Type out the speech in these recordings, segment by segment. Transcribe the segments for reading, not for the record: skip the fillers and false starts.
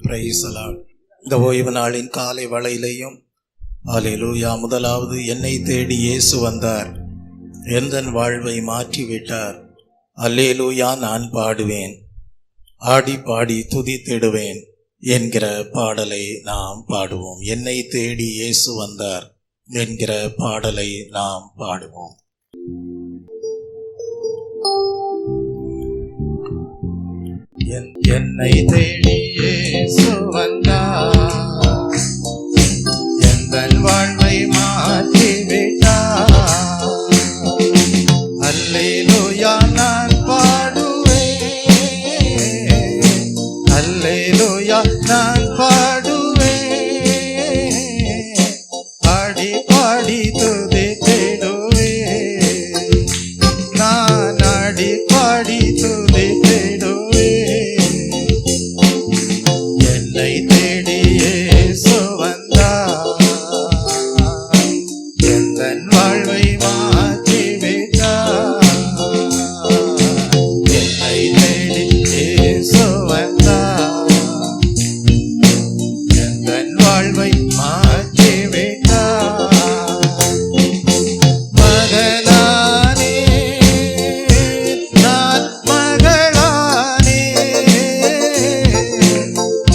Price the Lord. இந்த ஓய்வு நாளின் காலை வேளையிலேயும் அல்லேலூயா. முதலாவது என்னை தேடி இயேசு வந்தார், எந்தன் வாழ்வை மாற்றிவிட்டார். அல்லேலூயா நான் பாடுவேன், ஆடி பாடி துதித்திடுவேன் என்கிற பாடலை நாம் பாடுவோம். என்னை தேடி இயேசு வந்தார் என்கிற பாடலை நாம் பாடுவோம். என்னை தேடி இயேசு வந்தார், எந்தன் வாழ்வை மாற்றிவிட்டார். அல்லேலூயா நான் பாடுவேன், அல்லேலூயா நான் பாடுவேன், பாடி பாடி துதித்திடுவேன், நான் ஆடி பாடி துதித்திடுவேன். என்னை தேடி இயேசு வந்தார், எந்தன் வாழ்வை மாற்றிவிட்டார். என்னை தேடி இயேசு வந்தார், எந்தன் வாழ்வை மாற்றிவிட்டார். மகளானே நான் மகளானே,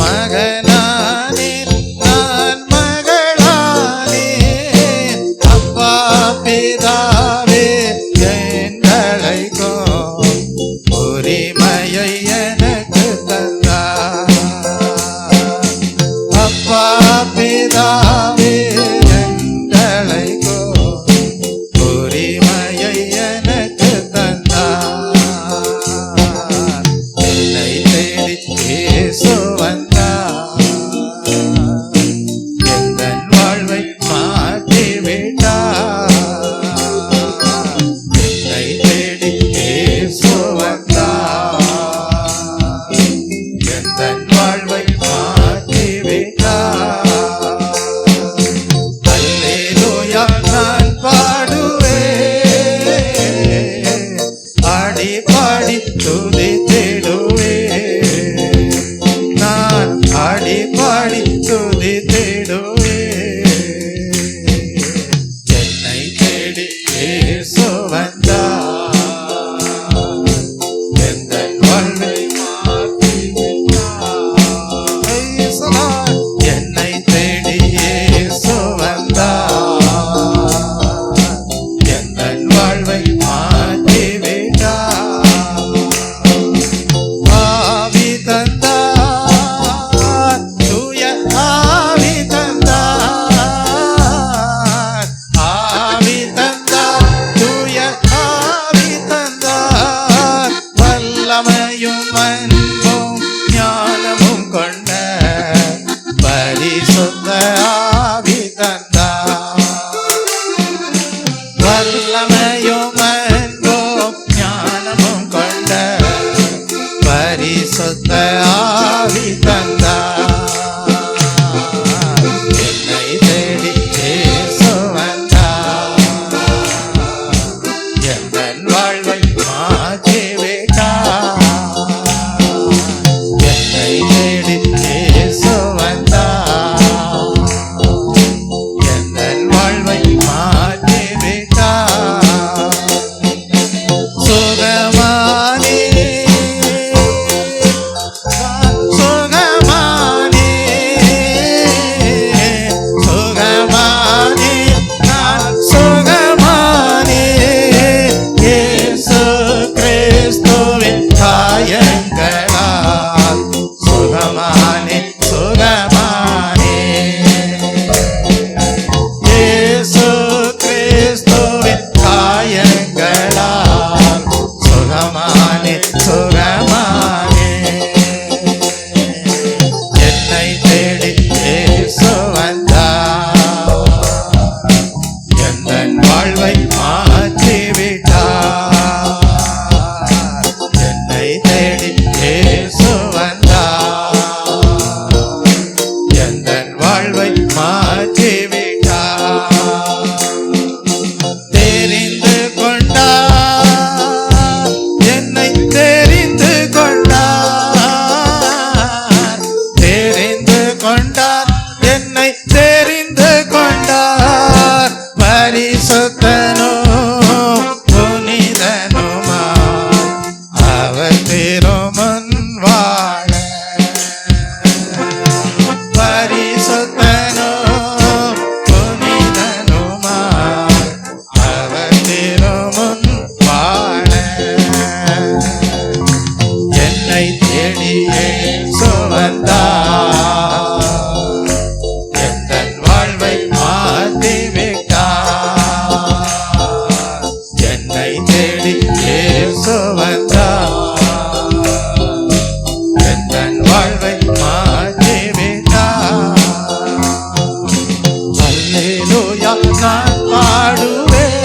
மகளானே நான் மகளானே. அப்பா பிதாவே என்றழைக்கும் உரிமையை எனக்கு தந்தார். அப்பா பிதாவே என்றழைக்கும் உரிமையை எனக்கு தந்தார். என்னை தேடி இயேசு வந்தார், எந்தன் வாழ்வை மாற்றிவிட்டார். என்னை தேடி இயேசு வந்தார், எந்தன் வாழ்வை மாற்றிவிட்டார். அல்லேலூயா நான் பாடுவேன், ஆடி பாடி துதித்திடுவேன், நான் ஆடி பாடி துதித்திடுவேன். என்னை தேடி இயேசு வந்தார், எந்தன் வாழ்வை மாற்றிவிட்டார். Praise the Lord. என்னை தேடி இயேசு வந்தார், எந்தன் வாழ்வை மாற்றிவிட்டார். ஆவி தந்தார், தூய ஆவி தந்தார், ஆவி தந்தார், தூய ஆவி தந்தார். வல்லமையும் அன்பும் ஞானமும் கொண்ட பரிசுத்த ஆவி தந்தார். வல்லமையும் அன்பும் ஞானமும் கொண்ட பரிசுத்த ஆவி தந்தார். என்னை தேடி இயேசு வந்தார், எந்தன் வாழ்வை மாற்றிவிட்டார். என்னை தேடி இயேசு வந்தார், எந்தன் வாழ்வை மாற்றிவிட்டார். சுகமானே நான் இயேசு வந்தார். எந்தன் வாழ்வை மாற்றிவிட்டார். என்னை தேடி இயேசு வந்தார். எந்தன் வாழ்வை மாற்றிவிட்டார். அல்லேலூயா நான் பாடுவேன்.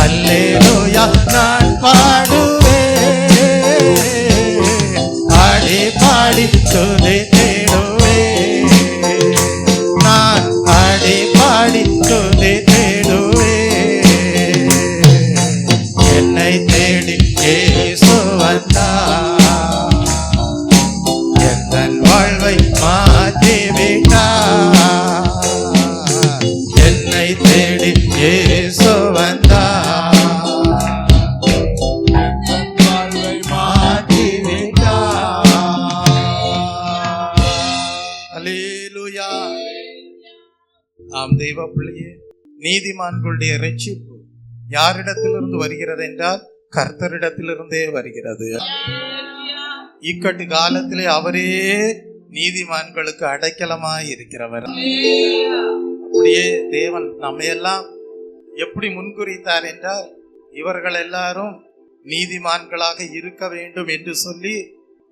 அல்லேலூயா நான் பாடுவேன். பாடி பாடி துதித்திடுவேன். நான் பாடி பாடி துதித்திடுவேன். என்னை தேடி இயேசு வந்தார். எந்தன் வாழ்வை மாற்றிவிட்டார். என்னை தேடி இயேசு வந்தார். எந்தன் வாழ்வை மாற்றிவிட்டார். அல்லேலூயா. ஆம் தெய்வ பிள்ளையே, நீதிமான்களுடைய இரட்சிப்பு யாரிடத்திலிருந்து வருகிறது என்றால் கர்த்தரிடத்திலிருந்தே வருகிறது. இக்கட்டு காலத்திலே அவரே நீதிமான்களுக்கு அடைக்கலமாய் இருக்கிறவர். அப்படியே தேவன் நம்மையெல்லாம் எப்படி முன்குறித்தார் என்றால், இவர்கள் எல்லாரும் நீதிமான்களாக இருக்க வேண்டும் என்று சொல்லி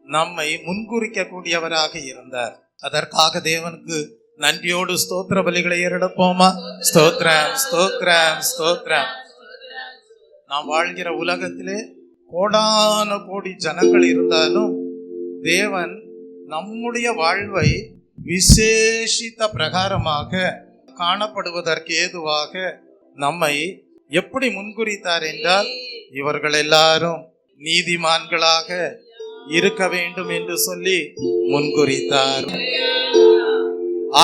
நம்மை முன்குறிக்க கூடியவராக இருந்தார். அதற்காக தேவனுக்கு நன்றியோடு ஸ்தோத்திர பலிகளை ஏறெடுப்போமா? ஸ்தோத்திரம், ஸ்தோத்திரம், ஸ்தோத்திரம். நாம் வாழ்கிற உலகத்திலே கோடான கோடி ஜனங்கள் இருந்தாலும் தேவன் நம்முடைய வாழ்வை விசேஷித்த பிரகாரமாக காணப்படுவதற்கு ஏதுவாக நம்மை எப்படி முன்குறித்தார் என்றால், இவர்கள் எல்லாரும் நீதிமான்களாக இருக்க வேண்டும் என்று சொல்லி முன்குறித்தார்.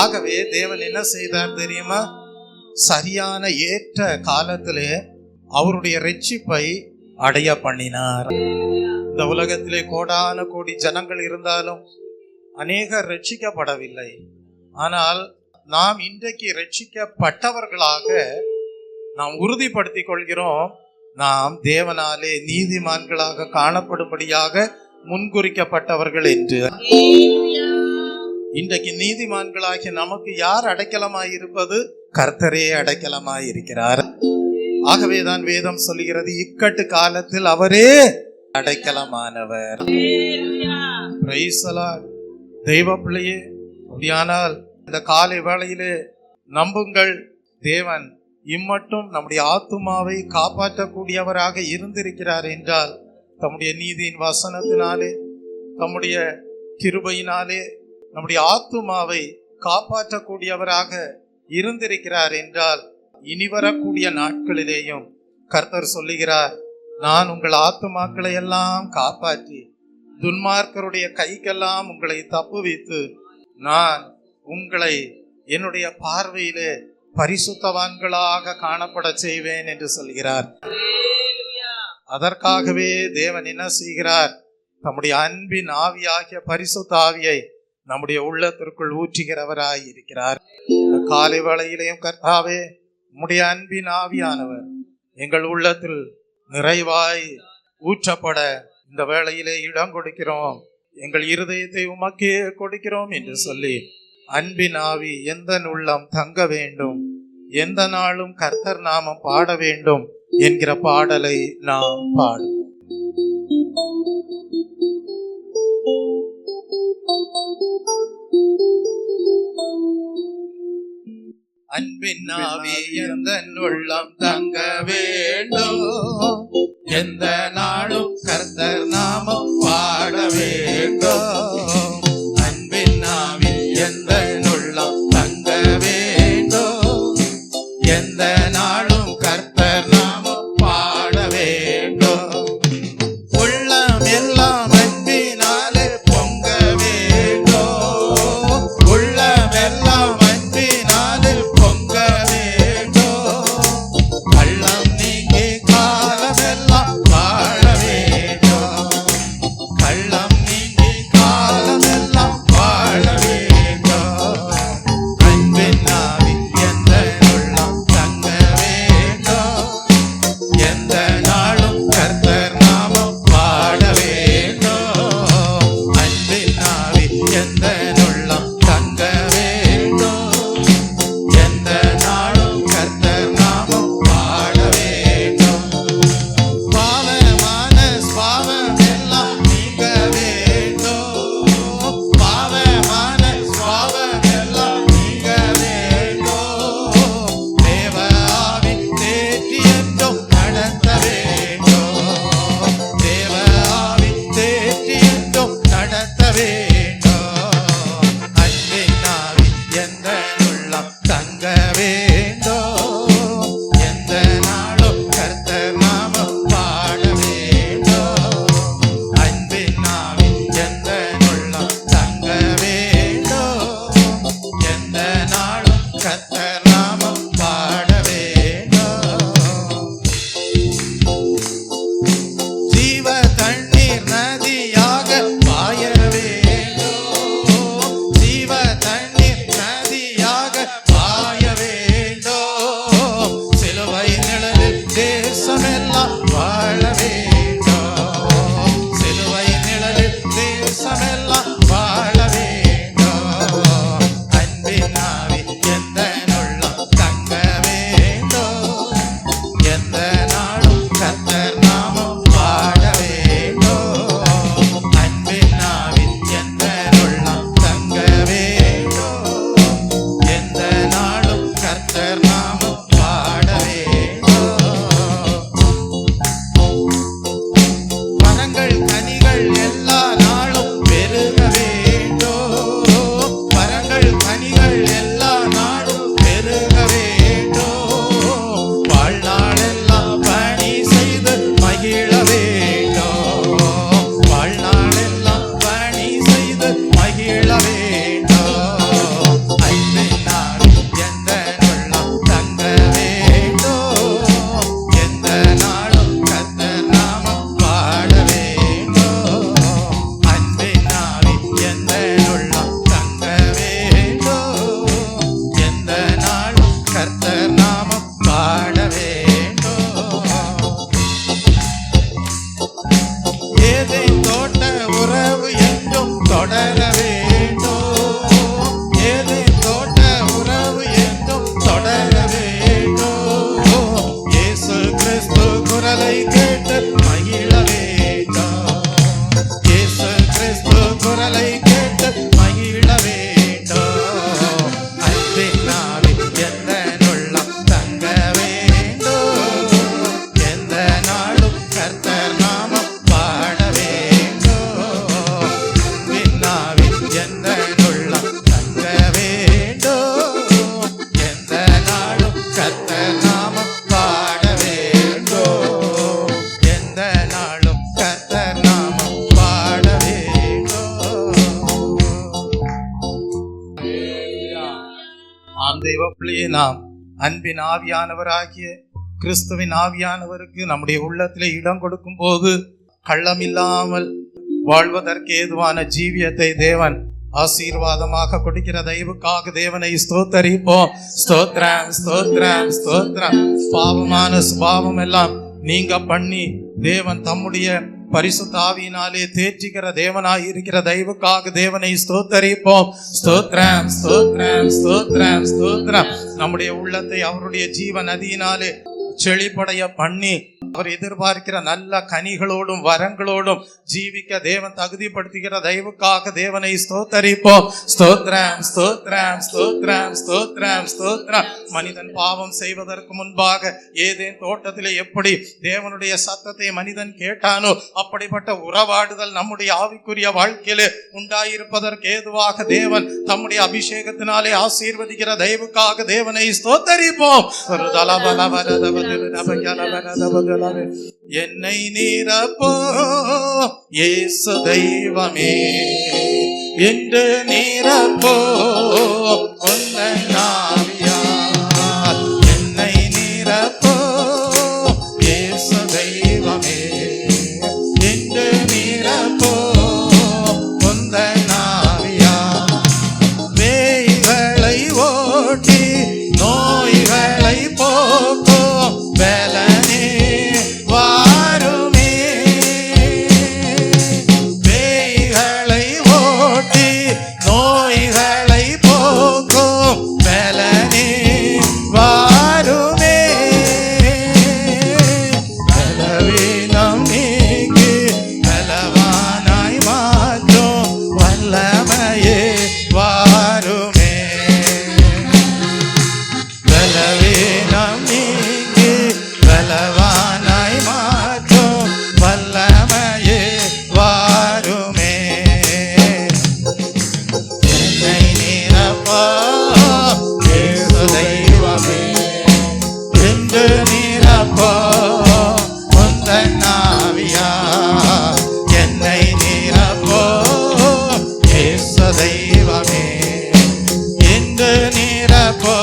ஆகவே தேவன் என்ன செய்தார் தெரியுமா? சரியான ஏற்ற காலத்திலே அவருடைய இரட்சிப்பை அடைய பண்ணினார். இந்த உலகத்திலே கோடான கோடி ஜனங்கள் இருந்தாலும் அநேகர் ரட்சிக்கப்படவில்லை. ஆனால் நாம் இன்றைக்கு ரட்சிக்கப்பட்டவர்களாக நாம் உறுதிப்படுத்திக் கொள்கிறோம். நாம் தேவனாலே நீதிமான்களாக காணப்படும்படியாக முன்குறிக்கப்பட்டவர்கள் என்று. இன்றைக்கு நீதிமான்களாகிய நமக்கு யார் அடைக்கலமாயிருப்பது? கர்த்தரே அடைக்கலமாயிருக்கிறார். ஆகவேதான் வேதம் சொல்லுகிறது, இக்கட்டு காலத்தில் அவரே அடைக்கலமானவர். Price the Lord. தெய்வ பிள்ளையே, அப்படியானால் இந்த காலை வேளையிலே நம்புங்கள், தேவன் இம்மட்டும் நம்முடைய ஆத்துமாவை காப்பாற்றக்கூடியவராக இருந்திருக்கிறார் என்றால், தம்முடைய நீதியின் வசனத்தினாலே, தம்முடைய கிருபையினாலே நம்முடைய ஆத்துமாவை காப்பாற்றக்கூடியவராக இருந்திருக்கிறார் என்றால், இனி வரக்கூடிய நாட்களிலேயும் கர்த்தர் சொல்லுகிறார், நான் உங்கள் ஆத்துமாக்களை எல்லாம் காப்பாற்றி துன்மார்க்கருடைய கைக்கெல்லாம் உங்களை தப்புவித்து நான் உங்களை என்னுடைய பார்வையிலே பரிசுத்தவான்களாக காணப்பட செய்வேன் என்று சொல்கிறார். அதற்காகவே தேவன் என்ன செய்கிறார்? தம்முடைய அன்பின் ஆவியாகிய பரிசுத்த ஆவியை நம்முடைய உள்ளத்திற்குள் ஊற்றுகிறவராய் இருக்கிறார். காலை வேளையிலேயும் கர்த்தாவே, உம்முடைய அன்பின் ஆவியானவர் எங்கள் உள்ளத்தில் நிறைவாய் ஊற்றப்பட இந்த வேளையிலே இடம் கொடுக்கிறோம். எங்கள் இருதயத்தை உமக்கே கொடுக்கிறோம் என்று சொல்லி, அன்பின் ஆவி எந்த உள்ளம் தங்க வேண்டும், எந்த நாளும் கர்த்தர் நாமம் பாட வேண்டும் என்கிற பாடலை நாம் பாடுவோம். அன்பின் ஆவி எந்த உள்ளம் தங்க வேண்டும், எந்த நாளும் கர்த்தர் நாமம் பாட வேண்டும். அன்பின் ஆவி எந்த உள்ளம் தங்க வேண்டும், எந்த நாளும் கர்த்தர் நாமம் பாட வேண்டும். உள்ளம் எல்லாம் அன்பினாலே பொங்க வேண்டும், உள்ளம் எல்லாம் அன்பினாலே பொங்க வேண்டும். கள்ளம் நீங்கி காலமெல்லாம் வாழ வேண்டும், கள்ளம் நீங்கி காலம் தொடர வேண்டும். ஏதேன் தோட்ட உறவு என்றும் தொடர வேண்டும். இயேசு கிறிஸ்து குரலை கேட்டு மகிழ வேண்டும். இயேசு கிறிஸ்து குரலை கேட்டு மகிழ வேண்டும். அன்பின் ஆவி எந்த உள்ளம் தங்க வேண்டும். எந்த நாளும் கர்த்தர் நாமம் பாட வேண்டும். அன்பின் ஆவி எந்த உள்ளம் தங்க வேண்டும். எந்த நாளும் கர்த்தர் நாமம் பாட வேண்டும். எந்த நாளும் கர்த்தர் நாமம் பாட வேண்டும். ஆம் தெய்வ பிள்ளையே, நாம் அன்பின் ஆவியானவராகிய கிறிஸ்துவின் ஆவியானவருக்கு நம்முடைய உள்ளத்திலே இடம் கொடுக்கும் போது கள்ளமில்லாமல் வாழ்வதற்கு ஏதுவான ஜீவியத்தை தேவன் ஆசீர்வாதமாக கொடுக்கிற தயவுக்காக தேவனை ஸ்தோத்தரிப்போம். ஸ்தோத்ரம் ஸ்தோத்ரம் ஸ்தோத்ரம். பாவமான சுபாவம் எல்லாம் நீங்க பண்ணி தேவன் தம்முடைய பரிசுத்த ஆவியினாலே தேற்றிக்கிற தேவனாய் இருக்கிற தயவுக்காக தேவனை ஸ்தோத்தரிப்போம். ஸ்தோத்ரம் ஸ்தோத்ரம் ஸ்தோத்ரம் ஸ்தோத்ரம். நம்முடைய உள்ளத்தை அவருடைய ஜீவ நதியினாலே செழிப்படைய பண்ணி அவர் எதிர்பார்க்கிற நல்ல கனிகளோடும் வரங்களோடும் ஜீவிக்க தேவன் தகுதிப்படுத்துகிற தயவுக்காக தேவனை ஸ்தோத்தரிப்போம். ஸ்தோத்ரம் ஸ்தோத்ரம் ஸ்தோத்ரம் ஸ்தோத்ரம் ஸ்தோத்ரம். மனிதன் பாவம் செய்வதற்கு முன்பாக ஏதேன் தோட்டத்திலே எப்படி தேவனுடைய சத்தத்தை மனிதன் கேட்டானோ அப்படிப்பட்ட உறவாடுதல் நம்முடைய ஆவிக்குரிய வாழ்க்கையிலே உண்டாயிருப்பதற்கு ஏதுவாக தேவன் தம்முடைய அபிஷேகத்தினாலே ஆசீர்வதிக்கிற தயவுக்காக தேவனை ஸ்தோத்தரிப்போம். என்னை நீரப்போ இயேசு தெய்வமே என்று நீரப்போ உந்தன் ஆவியால். என்னை நீரப்போ இயேசு தெய்வமே என்று நீரப்போ உந்தன் ஆவியால். வேய்களை ஓட்டி நோய்களை போக்கும் பலனே வாருமே. வேய்களை ஓட்டி நோய்களை போக்கும் பலனே வாருமே. பலவீனம் நீக்கி பலவானாய் மாற்றும் வல்லமையே வாருமே. பலவீனம் நீங்கி பலவானாய் மாற்றும் வல்லமையே வாருமே. என்னை நீரப்போ இயேசு தெய்வமே என்று நீரப்போ உந்தன் ஆவியால். என்னை நீரப்போ இயேசு தெய்வமே என்று நீரப்போ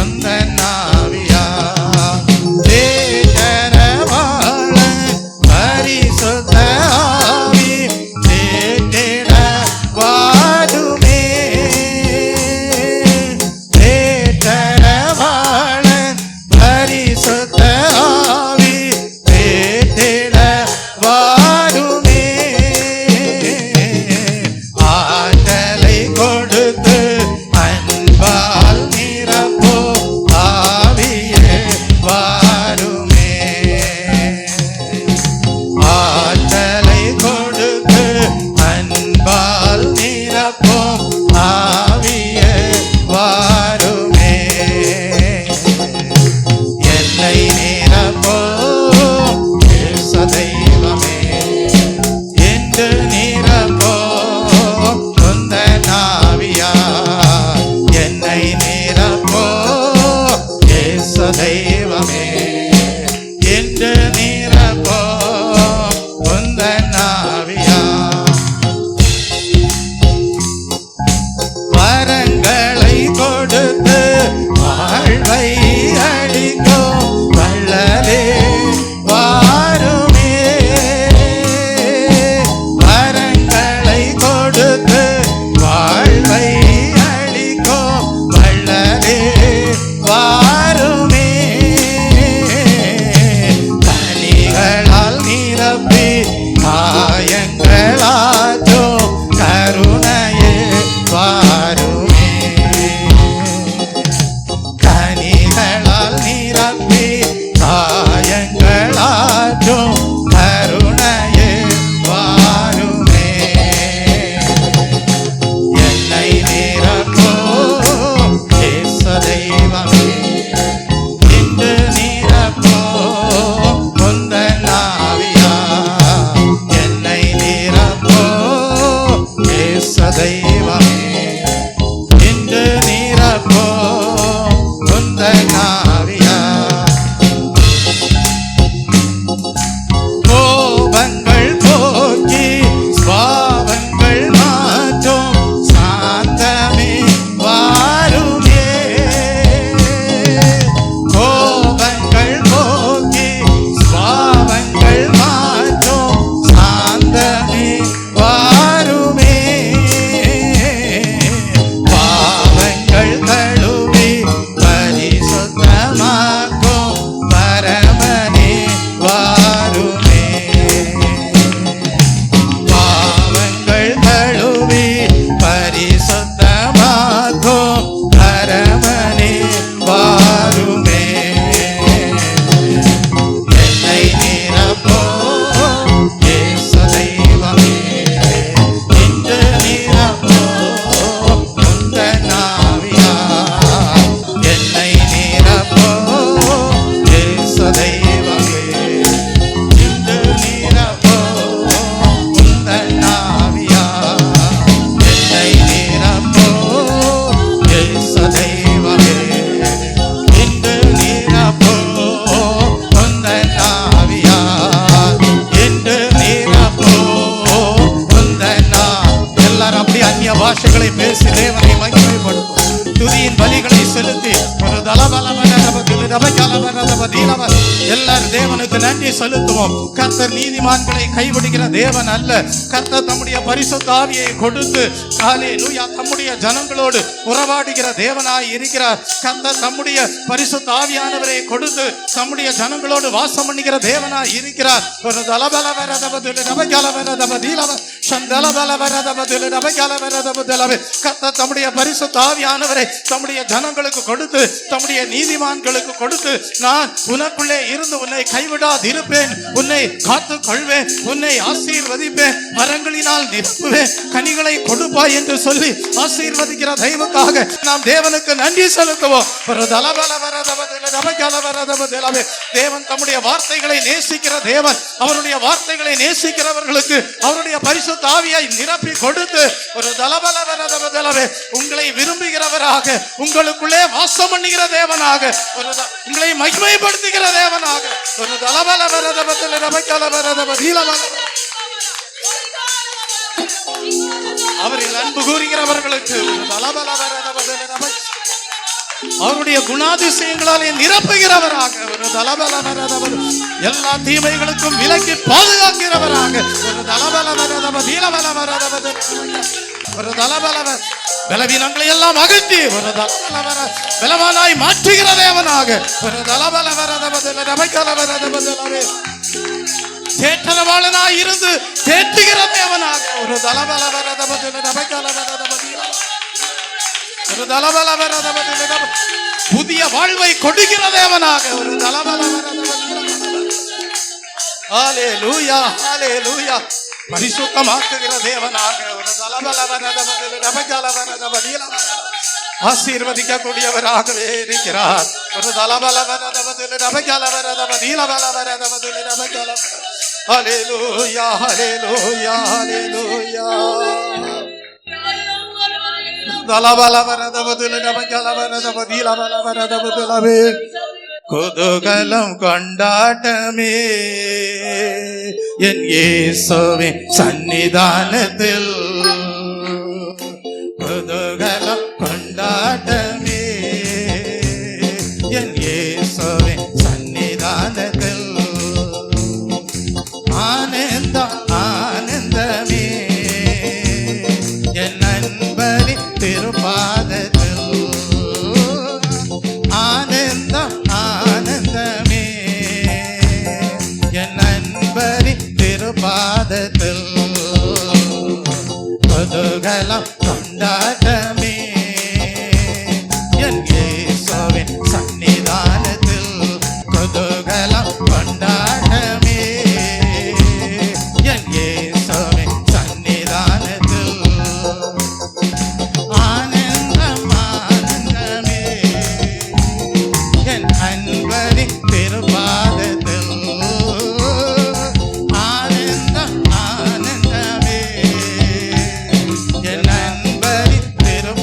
உந்தன் ஆவியால். தேற்றரவாள பரிசுத்த ஆவி தேற்றிட வாருமே. தேற்றரவாள பரிசுத்த ஆவி தேற்றிட வாருமே. ஆற்றலை கொடுத்து அன்பால் நிரப்போ ஆவியே வாருமே. ஆற்றலை கொடுத்து அன்பால் நிரப்போ ஆவியே வாருமே. என்னை நிரப்போ இயேசு தெய்வமே என்று நிரப்போ உந்தன் ஆவியால். என்னை நிரப்போ இயேசு தெய்வமே என்று நிரப்போ உந்தன் ஆவியால். வரங்களை கொடுத்து வாழ்வை அளிக்கும் வள்ளலே வாருமே. வர பாஷைகளை பேசி தேவனை மகிமைப்படுத்தும். துதியின் பலிகளை செலுத்தி ஒரு எல்லாரும் தேவனுக்கு நன்றி செலுத்துவோம். கர்த்தர் நீதிமான்களை கைவிடுகிற தேவன் அல்ல. கர்த்தர் தம்முடைய பரிசுத்த ஆவியை கொடுத்து ஹல்லேலூயா தம்முடைய ஜனங்களோடு உறவாடுகிற தேவனாய் இருக்கிறார். கர்த்தர் தம்முடைய பரிசுத்த ஆவியானவரை கொடுத்து தம்முடைய ஜனங்களோடு வாசம் பண்ணுகிற தேவனாய் இருக்கிறார். ஒரு கர்த்தர் தம்முடைய பரிசுத்த ஆவியானவரை தம்முடைய ஜனங்களுக்கு கொடுத்து தம்முடைய நீதிமான்களுக்கு கொடுத்து நான் உனக்குள்ளே இருந்து உன்னை கைவிடாது இருப்பேன், உன்னை காத்துக் கொள்வேன், உன்னை ஆசீர்வதிப்பேன், மரங்களினால் நிரப்புவேன், கனிகளை கொடுப்பாய் என்று சொல்லி ஆசீர்வதிக்கிற தெய்வக்காக நாம் தேவனுக்கு நன்றி செலுத்துவோம். தேவன் தம்முடைய வார்த்தைகளை நேசிக்கிற தேவன். அவருடைய வார்த்தைகளை நேசிக்கிறவர்களுக்கு அவருடைய பரிசுத்த ஆவியை நிரப்பி கொடுத்து ஒரு உங்களை விரும்புகிறவராக, உங்களுக்குள்ளே வாசம் பண்ணுகிற தேவனாக, உங்களை மகிமைப்படுத்துகிற தேவனாக ஒரு அவரில் அன்பு கூறுகிறவர்களுக்கு அவருடைய குணாதிசயங்களாலே நிரப்புகிறவராக ஒரு எல்லா தீமைகளுக்கும் விலக்கி பாதுகாக்கிறவராக ஒரு பலவீனங்களை எல்லாம் அகற்றி ஒரு பலவானாய் மாற்றுகிற தேவனாக ஒரு தேற்றவாளனாய் இருந்து தேற்றுகிற தேவனாக ஒரு புதிய வாழ்வை கொடுக்கிற தேவனாக ஒரு ஹல்லேலூயா ஹல்லேலூயா பரிசுத்தமாக்குகிற தேவனாக ஒரு ஆசீர்வதிக்கக்கூடியவராகவே இருக்கிறார். ஒரு ஹல்லேலூயா ஹல்லேலூயா ஹல்லேலூயா குதூகலம் கொண்டாட்டமே என் இயேசுவின் சன்னிதானத்தில், குதூகலம் கொண்டாட்டமே என் இயேசுவின் சன்னிதானத்தில், ஆனந்தம் ஆனந்தமே என் நண்பரி திருப்பாதத்தில், ஆனந்தம் ஆனந்தமே என் நண்பரி திருப்பாதத்தில், குதூகலம் கொண்டாட்டமே என் இயேசுவின் சன்னிதானத்தில், குதூகலம் கொண்டாட்டமே என் இயேசுவின் சன்னிதானத்தில், ஆனந்தம் ஆனந்தமே என் அன்பரி திருப்பாதத்தில், ஆனந்தம் ஆனந்தமே என் அன்பரி திருப்பாதத்தில்,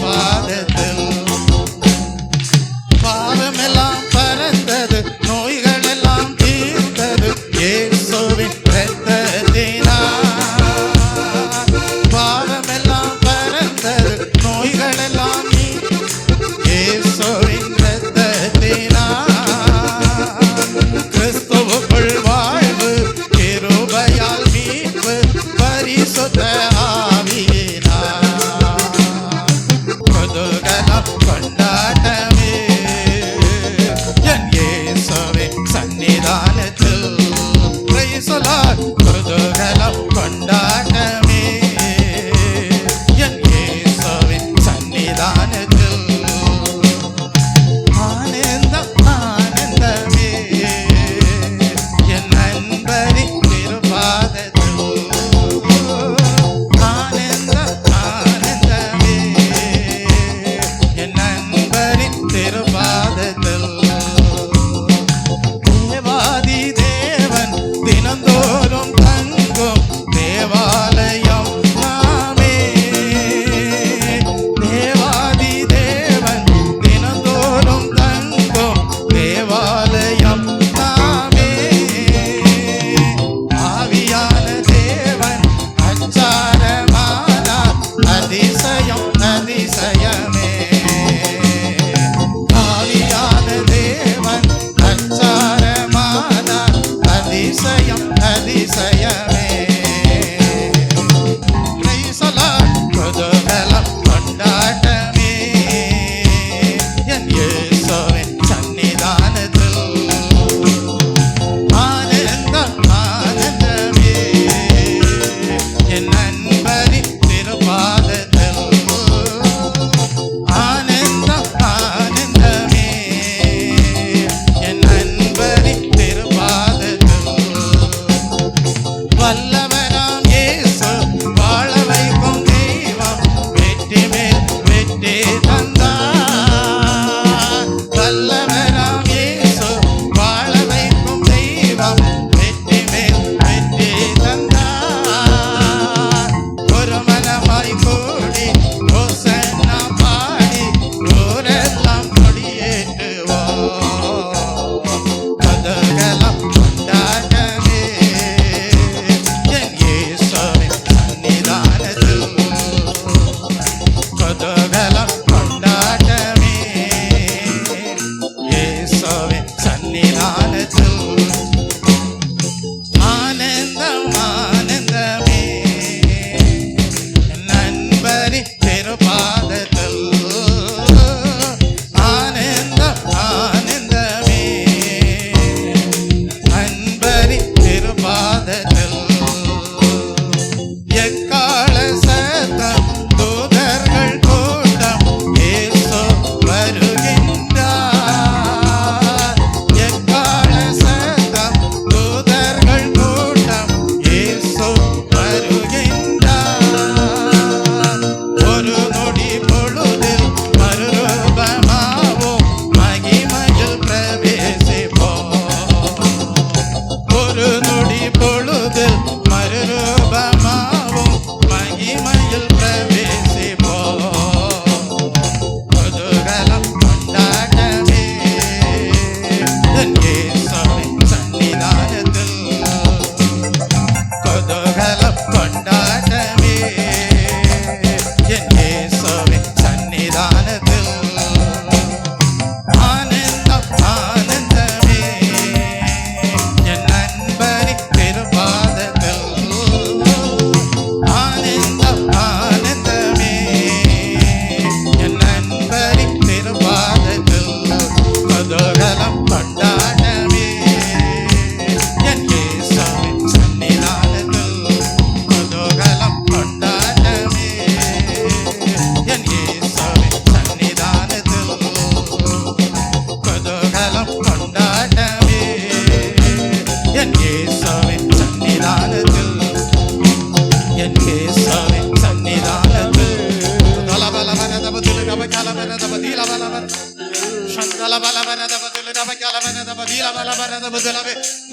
இயேசுவின் சன்னிதானத்தில்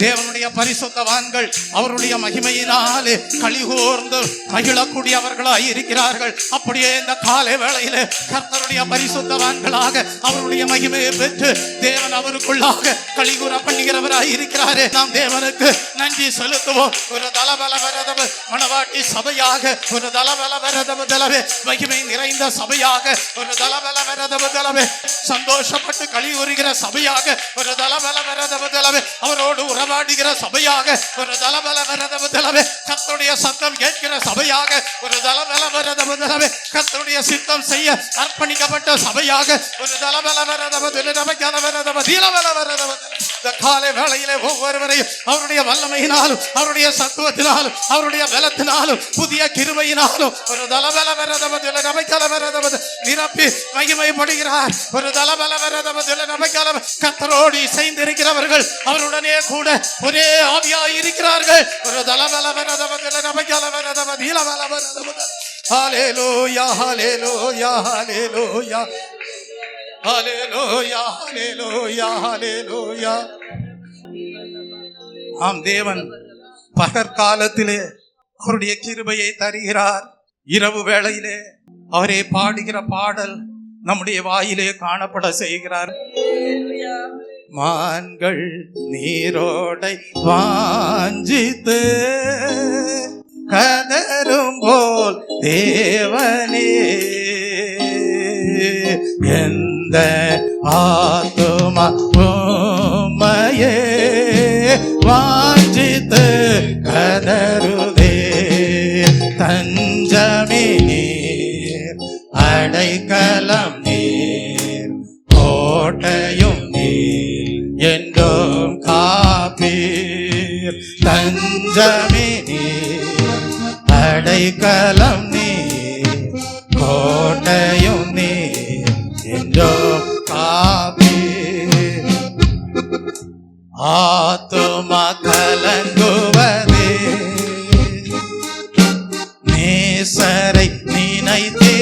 தேவனுடைய பரிசுத்தவான்கள் அவருடைய மகிமையினாலே களிகூர்ந்து மகிழக்கூடியவர்களாய் இருக்கிறார்கள். அப்படியே இந்த காலை வேளையிலே கர்த்தருடைய பரிசுத்தவான்களாக அவருடைய மகிமையை பெற்று தேவன் அவருக்குள்ளாக களிகூற பண்ணுகிறவராய் இருக்கிறாரே. நாம் தேவனுக்கு நன்றி செலுத்துவோம். ஒரு தலபலவரதவ மணவாட்டி சபையாக, ஒரு தலபலவரதவ மகிமை நிறைந்த சபையாக, ஒரு தலபலவரதவ சந்தோஷப்பட்டு களிகூறுகிற சபையாக, ஒரு தலபலவரதவ அவரோடு உறவாடுகிற சபையாக, ஒரு தலபலவரதவ கர்த்தருடைய சத்தம் கேட்கிற சபையாக, ஒரு தலபலவரதவ கர்த்தருடைய சித்தம் செய்ய அர்ப்பணிக்கப்பட்ட சபையாக, ஒரு தலபலவரதவ இந்த காலை வேளையிலே ஒவ்வொருவரையும் அவருடைய வல்லமையினாலும் அவருடைய சத்துவத்தினாலும் அவருடைய பலத்தினாலும் புதிய கிருபையினாலும் ஒரு தலபலவரதவ நிரப்பி மகிமைப்படுகிறார். ஒரு தலபலவரதவ கர்த்தரோடு இசைந்திருக்கிறவர்கள் அவருடனே கூட ஒரே ஆவியாய் இருக்கிறார்கள். ஒரு தலபலவரதவ ஹல்லேலூயா ஹல்லேலூயா ஹல்லேலூயா ஹல்லேலூயா ஹல்லேலூயா ஹல்லேலூயா. ஆம், தேவன் பகற்காலத்திலே அவருடைய கிருபையை தருகிறார். இரவு வேளையிலே அவரே பாடுகிற பாடல் நம்முடைய வாயிலே காணப்பட செய்கிறார். மான்கள் நீரோடை வாஞ்சித்து கதரும் போல் தேவனே எந்த ஆத்துமா உம்மையே வாஞ்சித்து கதருதே. தஞ்சமே நீர், அடைக்கலம் நீர், கோட்டையும் நீர், என்றும் காப்பீர். தஞ்சமே நீர், அடைக்கலம் நீர், கோட்டையும் நீர், என்றும் காப்பீர். ஆத்துமா கலங்குவதே நேசரை நினைத்திடுவாய்.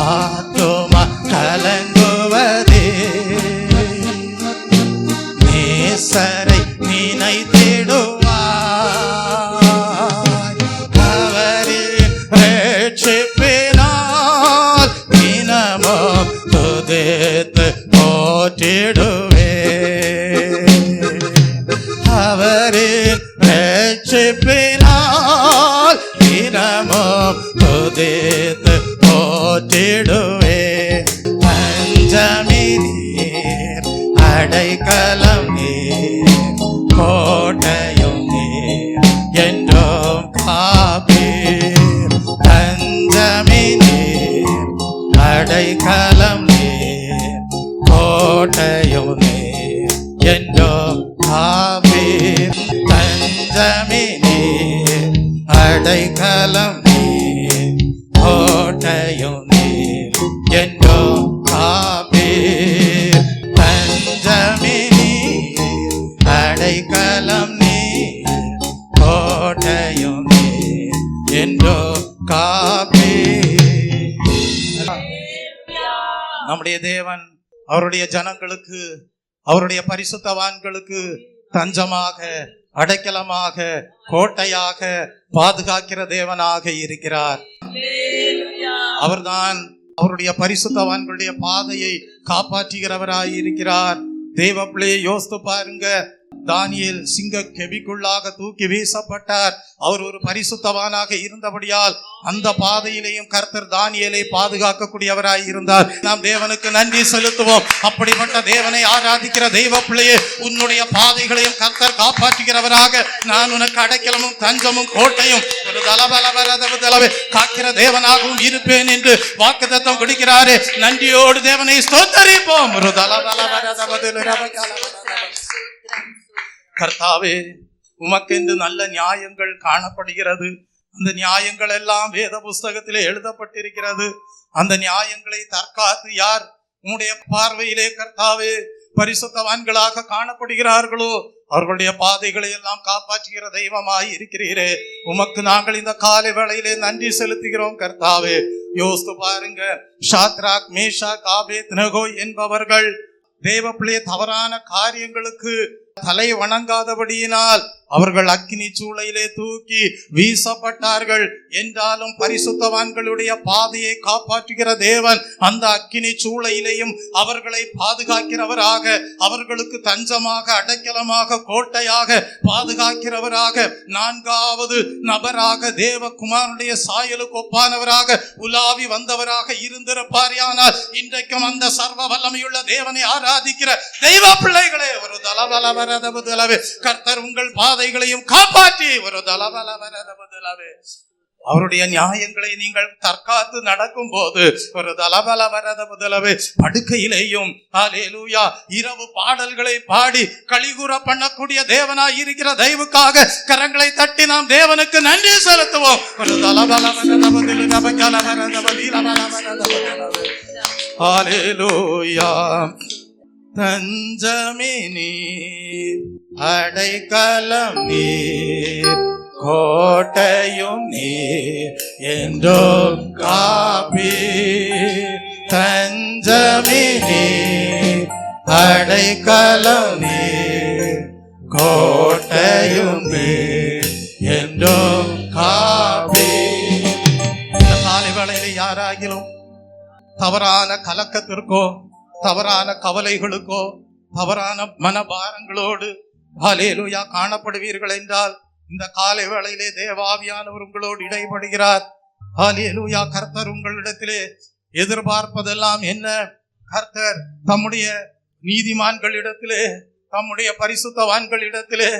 ஆத்துமா கலங்குவதே நேசரை நினைத்திடுவாய். அவரின் ரட்சிப்பினால் தினமும் துதித்து போற்றிடுவே. அவரின் ரட்சிப்பினால் தினமும் துதித்து போற்றிடுவே. பஞ்சமி நீர், அடைக்கலம் நீர், கோட்டையும் நீர், என்றும் காப்பீர். பஞ்சமி நீர், அடைக்கலம் நீர், கோட்டையும் நீர், என்றும் காப்பீர். தஞ்சமே நீர், அடைக்கலம் நீர், கோட்டையும் நீர், என்றும் காப்பீர். தஞ்சமே நீர், அடைக்கலம் நீர், கோட்டையும் நீர், என்றும் காப்பீர். நம்முடைய தேவன் அவருடைய ஜனங்களுக்கு, அவருடைய பரிசுத்தவான்களுக்கு தஞ்சமாக, அடைக்கலமாக, கோட்டையாக, பாதுகாக்கிற தேவனாக இருக்கிறார். அவர்தான் அவருடைய பரிசுத்தவான்களுடைய பாதையை காப்பாற்றுகிறவராய் இருக்கிறார். தேவ பிள்ளையை யோசித்து பாருங்க. தானியேல் சிங்க கெபிக்குள்ளாக தூக்கி வீசப்பட்டார். அவர் ஒரு பரிசுத்தவானாக இருந்தபடியால் அந்த பாதையிலேயும் கர்த்தர் தானியேலை பாதுகாக்கக்கூடியவராய் இருந்தார். நாம் தேவனுக்கு நன்றி செலுத்துவோம். அப்படிப்பட்ட தேவனை ஆராதிக்கிற தெய்வ பிள்ளையே, உன்னுடைய பாதைகளையும் கர்த்தர் காப்பாற்றுகிறவராக, நான் உனக்கு அடைக்கலமும் தஞ்சமும் கோட்டையும் ஒரு தலபலவரதவ காக்கிற தேவனாகவும் இருப்பேன் என்று வாக்குத்தத்தம் கொடுக்கிறாரே. நன்றியோடு தேவனை ஸ்தோத்தரிப்போம். ஒரு கர்த்தாவே, உமக்கென்று நல்ல நியாயங்கள் காணப்படுகிறது. அந்த நியாயங்கள் எல்லாம் வேத புஸ்தகத்திலே எழுதப்பட்டிருக்கிறது. அந்த நியாயங்களை தற்காத்து யார்? உம்முடைய பார்வையிலே கர்த்தாவே பரிசுத்தவான்களாக காணப்படுகிறார்களோ அவர்களுடைய பாதைகளை எல்லாம் காப்பாற்றுகிற தெய்வமாய் இருக்கிறீரே. உமக்கு நாங்கள் இந்த காலை வேளையிலே நன்றி செலுத்துகிறோம் கர்த்தாவே. யோசித்து பாருங்க, ஷாத்ராக், மேஷாக், ஆபேத்நேகோ என்பவர்கள் தேவ பிள்ளைய தவறான காரியங்களுக்கு தலை வணங்காதபடியினால் அவர்கள் அக்கினி சூளையிலே தூக்கி வீசப்பட்டார்கள். என்றாலும் பரிசுத்தவான்களுடைய பாதையை காப்பாற்றுகிற தேவன் அந்த அக்கினி சூளையிலேயும் அவர்களை பாதுகாக்கிறவராக, அவர்களுக்கு தஞ்சமாக, அடைக்கலமாக, கோட்டையாக பாதுகாக்கிறவராக, நான்காவது நபராக தேவகுமாரனுடைய சாயலுக்கு ஒப்பானவராக உலாவி வந்தவராக இருந்திருப்பாரியானால் இன்றைக்கும் அந்த சர்வ வல்லமையுள்ள தேவனை ஆராதிக்கிற தெய்வ பிள்ளைகளே, ஒரு தலபலவரதபுதலவே கர்த்தர் உங்கள் பாதைகளையும் காப்பாற்றி ஒரு தலபலவரதபுதலவே அவருடைய நியாயங்களை நீங்கள் தற்காத்து நடக்கும் போது ஒரு தலபலவரதபுதலவே படுக்கையிலேயும் ஹல்லேலூயா இரவு பாடல்களை பாடி கலிகூற பண்ணக்கூடிய தேவனாய் இருக்கிற தெய்வக்காக கரங்களை தட்டி நாம் தேவனுக்கு நன்றி செலுத்துவோம். ஒரு தலபலவரதபுதலவே ஹல்லேலூயா. தஞ்சமே நீர், அடைக்கலம் நீர், கோட்டையும் நீர் என்றும் காப்பி. தஞ்சமே நீர், அடைக்கலம் நீர், கோட்டையும் நீர் என்றும் காப்பி. இந்த காலை வேளையிலே யாராகிலும் தவறான கலக்கத்திற்கோ, தவறான கவலைகளுக்கோ, தவறான மனபாரங்களோடு ஹல்லேலூயா காணப்படுவீர்கள் என்றால் இந்த காலை வேளையிலே தேவாவியானவர் உங்களோடு இடைபடுகிறார். ஹல்லேலூயா. கர்த்தர் உங்களிடத்திலே எதிர்பார்ப்பதெல்லாம் என்ன? கர்த்தர் தம்முடைய நீதிமான்களிடத்திலே, தம்முடைய பரிசுத்தவான்களிடத்திலே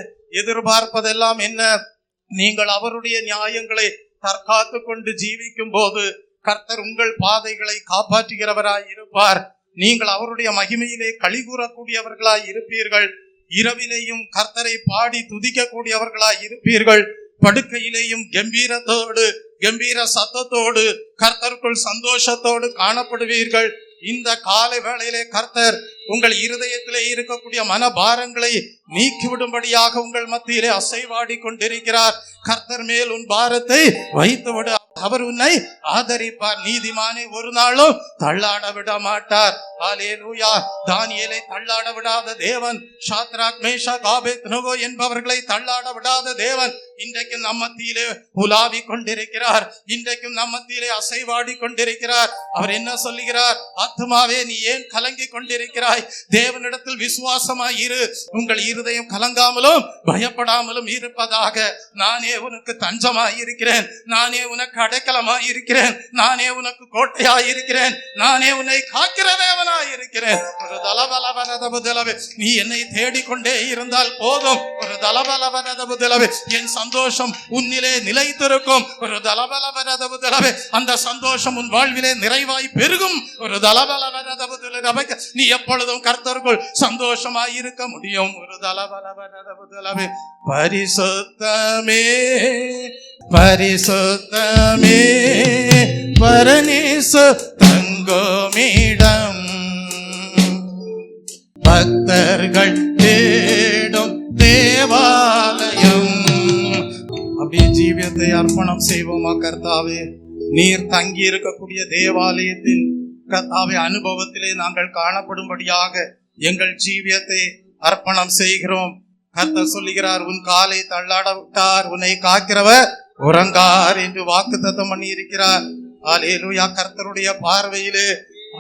எதிர்பார்ப்பதெல்லாம் என்ன? நீங்கள் அவருடைய நியாயங்களை தற்காத்து கொண்டு ஜீவிக்கும் போது கர்த்தர் உங்கள் பாதைகளை காப்பாற்றுகிறவராய் இருப்பார். நீங்கள் அவருடைய மகிமையிலே களிகூறக்கூடியவர்களாய் இருப்பீர்கள். இரவிலேயும் கர்த்தரை பாடி துதிக்கக்கூடியவர்களாய் இருப்பீர்கள். படுக்கையிலேயும் கம்பீரத்தோடு, கம்பீர சத்தத்தோடு, கர்த்தருக்குள் சந்தோஷத்தோடு காணப்படுவீர்கள். இந்த காலை வேளையிலே கர்த்தர் உங்கள் இருதயத்திலே இருக்கக்கூடிய மனபாரங்களை நீக்கிவிடும்படியாக உங்கள் மத்தியிலே அசைவாடி கொண்டிருக்கிறார். கர்த்தர் மேல் உன் பாரத்தை வைத்துவிடு, அவர் உன்னை ஆதரிப்பார். நீதிமானை ஒரு நாளும் தள்ளாட விட மாட்டார். ஹல்லேலூயா. தானியேலை தள்ளாட விடாத தேவன், ஷாத்ராக், மேஷாக், ஆபேத்நேகோ என்பவர்களை தள்ளாட விடாத தேவன் இன்றைக்கும் நம் மத்தியிலே உலாவி கொண்டிருக்கிறார். இன்றைக்கும் நம் மத்தியிலே அசைவாடி கொண்டிருக்கிறார். அவர் என்ன சொல்லுகிறார்? ஆத்துமாவே நீ ஏன் கலங்கி கொண்டிருக்கிறாய்? தேவனிடத்தில் விசுவாசமாய் இரு. உங்கள் இருதயம் கலங்காமலும் பயப்படாமலும் இருப்பதாக. நானே உனக்கு தஞ்சமாய் இருக்கிறேன், நானே உனக்கு அடைக்கலமாய் இருக்கிறேன், நானே உனக்கு கோட்டையாய் இருக்கிறேன், நானே உன்னை காக்கிற தேவனாய் இருக்கிறேன். ஒரு தலபலவரதபுதலவே நீ என்னை தேடிக்கொண்டே இருந்தால் போதும். ஒரு தலபலவரதபுதலவே என் சந்தோஷம் உன்னிலே நிலைத்திருக்கும். ஒரு தலபலவரதபுதலவே அந்த சந்தோஷம் உன் வாழ்விலே நிறைவாய் பெருகும். ஒரு தலபலவரதபுதலவே நீ எப்பொழுதும் கர்த்தருக்குள் சந்தோஷமாய் இருக்க முடியும். ஒரு தலபலவரதபுதலவே பரிசுத்தமே, பரிசுத்தமே பரநேசு தங்குமிடம், பக்தர்கள் தேடும் தேவாலயம். அப்படியே ஜீவியத்தை அர்ப்பணம் செய்வோமா? கர்த்தாவே, நீர் தங்கி இருக்கக்கூடிய தேவாலயத்தின் கர்த்தாவே அனுபவத்திலே நாங்கள் காணப்படும்படியாக எங்கள் ஜீவியத்தை அர்ப்பணம் செய்கிறோம். கர்த்தர் சொல்லுகிறார், உன் காலை தள்ளாட விட்டார், உன்னை காக்கிறவர் உறங்கார் என்று வாக்குத்தத்தம் பண்ணி இருக்கிறார். ஹல்லேலூயா. கர்த்தருடைய பார்வையிலே,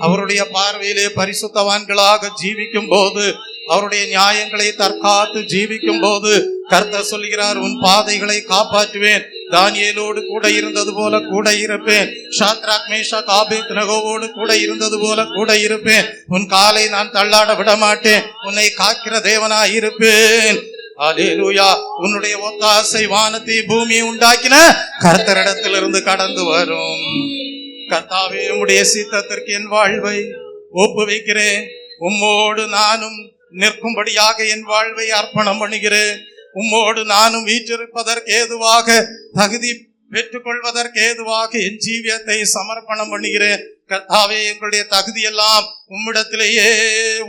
அவருடைய பார்வையிலே பரிசுத்தவான்களாக ஜீவிக்கும் போது, அவருடைய நியாயங்களை தற்காத்து ஜீவிக்கும் போது கர்த்தர் சொல்கிறார், உன் பாதைகளை காப்பாற்றுவேன். தானியேலோடு கூட இருந்தது போல கூட இருப்பேன். ஷாத்ராக், மேஷாக், ஆபேத்நேகோவோடு கூட இருந்தது போல கூட இருப்பேன். உன் காலை நான் தள்ளாட விட மாட்டேன், உன்னை காக்கிற தேவனாய் இருப்பேன். ஹல்லேலூயா. உன்னுடைய ஒத்தாசை வானத்தை பூமியை உண்டாக்கின கர்த்தரிடத்திலிருந்து கடந்து வரும். கர்த்தாவே, உம்முடைய சித்தத்திற்கு என் வாழ்வை ஒப்புவிக்கிறேன். உம்மோடு நானும் நிற்கும்படியாக என் வாழ்வை அர்ப்பணம் பண்ணுகிறேன். உம்மோடு நானும் வீற்றிருப்பதற்கு ஏதுவாக தகுதி பெற்றுக்கொள்வதற்கு ஏதுவாக என் ஜீவியத்தை சமர்ப்பணம் பண்ணுகிறேன். கர்த்தாவே, எங்களுடைய தகுதியெல்லாம் உம்மிடத்திலேயே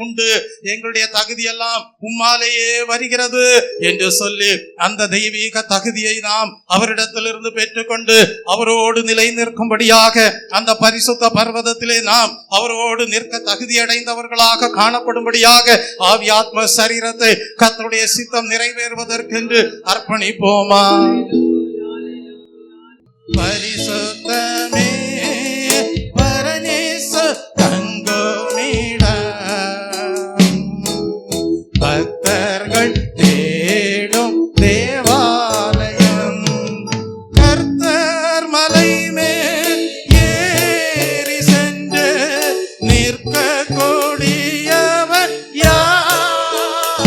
உண்டு, எங்களுடைய தகுதியெல்லாம் உம்மாலேயே வருகிறது என்று சொல்லி அந்த தெய்வீக தகுதியை நாம் அவரிடத்திலிருந்து பெற்றுக்கொண்டு அவரோடு நிலை நிற்கும்படியாக அந்த பரிசுத்த பர்வதத்திலே நாம் அவரோடு நிற்க தகுதி அடைந்தவர்களாக காணப்படும்படியாக ஆவியாத்ம சரீரத்தை கர்த்தருடைய சித்தம் நிறைவேறுவதற்கென்று அர்ப்பணிப்போமா. பரிசுத்தமே பரநேசு தங்குமிடம், பக்தர்கள் தேடும் தேவாலயம், கர்த்தர் மலை மேல் ஏறி சென்று நிற்க கூடியவர் யார்?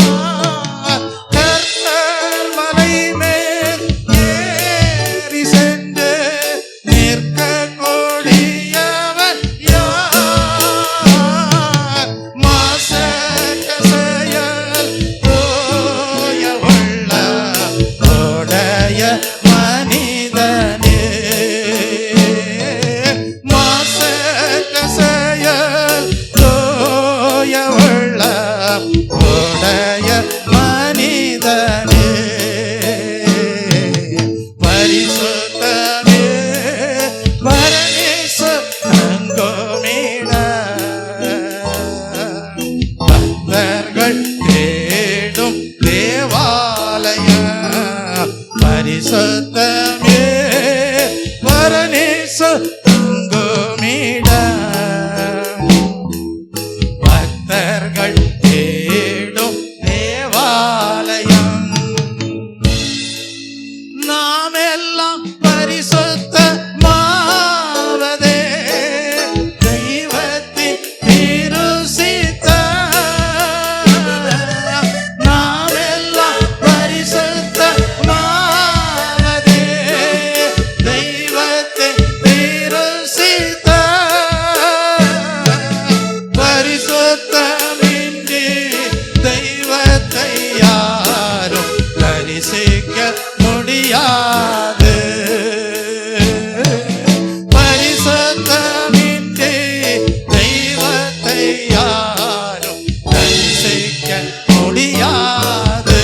கர்த்தர் மலை மேல் ஏறி சென்று நிற்க கூடியவர் யார்? மாசற்ற செயல் தூய உள்ளம் உடைய மனிதனே, மாசற்ற செயல் தூய உள்ளம் உடைய மனிதனே, பரிசுத்தமே பரநேசு தங்குமிடம், பக்தர்கள் தேடும் தேவாலயம், பரிசுத்தமே பரநேசு தங்குமிடம், பக்தர்கள் தேடும் தேவாலயம். நாம் எல்லாம் பரிசுத்தமாவதே தெய்வத்தின் திருசித்தம். நாம் எல்லாம் பரிசுத்தமாவதே தெய்வத்தின் திருசித்தம். பரிசுத்தமின்றி தெய்வத்தை யாரும் தரிசிக்க முடியாது. பரிசுத்தமின்றி தெய்வத்தை யாரும் தரிசிக்க முடியாது.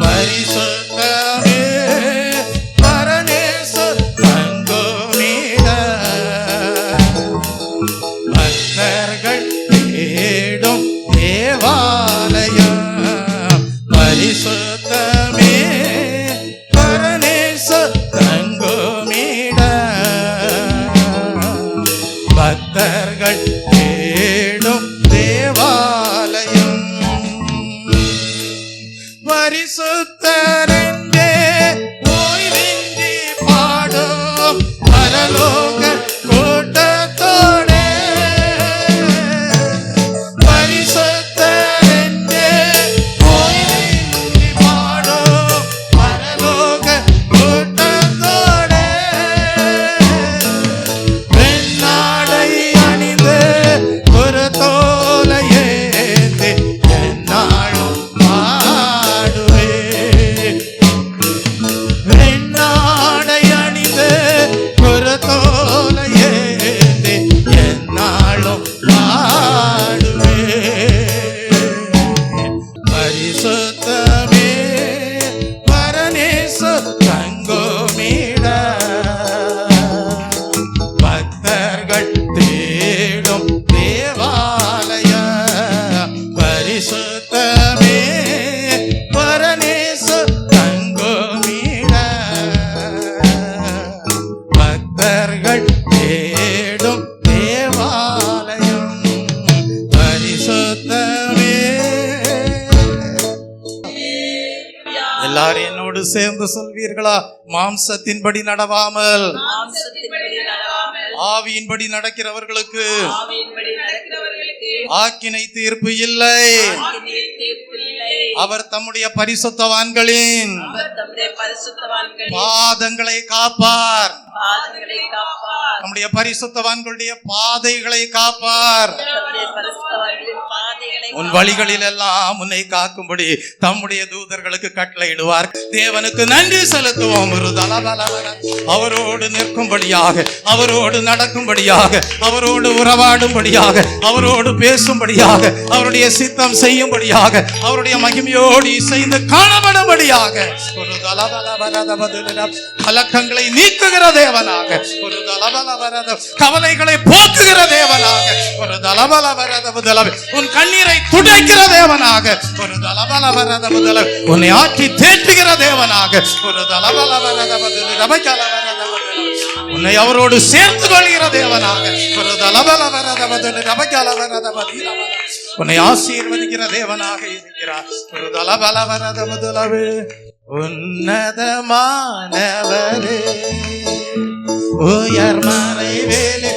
பரிசுத்தமே பரநேசு தங்குமிடம், பக்தர்கள் தேடும் தேவாலயம், பரிசுத்தமே பரநேசு தங்குமிடம், பக்தர்கள் தேடும் தேவாலயம். பரிசுத்தரென்றே ஓய்வின்றி பாடும் பரலோக கூட்டத்தோடே, பரிசுத்தரென்றே ஓய்வின்றி பாடும் பரலோக கூட்டத்தோடே, வெண்ணாடை அணிந்து ஒரு தோலை ஏந்தி எந்நாளும் பாடுவேன். வெண்ணாடை அணிந்து ஒரு தோலை ஏந்தி எந்நாளும் பாடுவேன். பரிசுத்தமே பரநேசு தங்குமிடம், பக்தர்கள் தேடும் தேவாலயம், பரிசுத்தமே பரநேசு தங்குமிடம், பக்தர்கள் தேடும் தேவாலயம், பரிசுத்தமே. எல்லாரும் என்னோடு சேர்ந்து சொல்வீர்களா? மாம்சத்தின்படி நடவாமல் ஆவியின்படி நடக்கிறவர்களுக்கு ஆக்கினை தீர்ப்பு இல்லை. அவர் தம்முடைய பரிசுத்தவான்களின் பாதங்களை காப்பார், நம்முடைய பரிசுத்தவான்களுடைய பாதைகளை காப்பார். உன் வழிகளில் எல்லாம் உன்னை காக்கும்படி தம்முடைய தூதர்களுக்கு கட்டளையிடுவார். தேவனுக்கு நன்றி செலுத்துவோம். அவரோடு நிற்கும்படியாக, அவரோடு நடக்கும்படியாக, அவரோடு உறவாடும்படியாக, அவரோடு பேசும்படியாக, அவருடைய சித்தம் செய்யும்படியாக, அவருடைய மகிமையோடு இசைந்து காணப்படும்படியாக ஒரு கலக்கங்களை நீக்குகிற தேவனாக, ஒரு கவலைகளை போக்குகிற தேவனாக, ஒரு உன் கண்ணீரை துடைக்கிற தேவனாக, ஒரு உன்னை ஆற்றி தேற்றுகிற தேவனாக, ஒரு உன்னை அவரோடு சேர்த்து கொள்கிற தேவனாக, ஒரு உன்னை ஆசீர்வதிக்கிற தேவனாக இருக்கிறார். ஒரு தலபலவரதமுதலவே உன்னதமானவரே உயர் மறைவேலே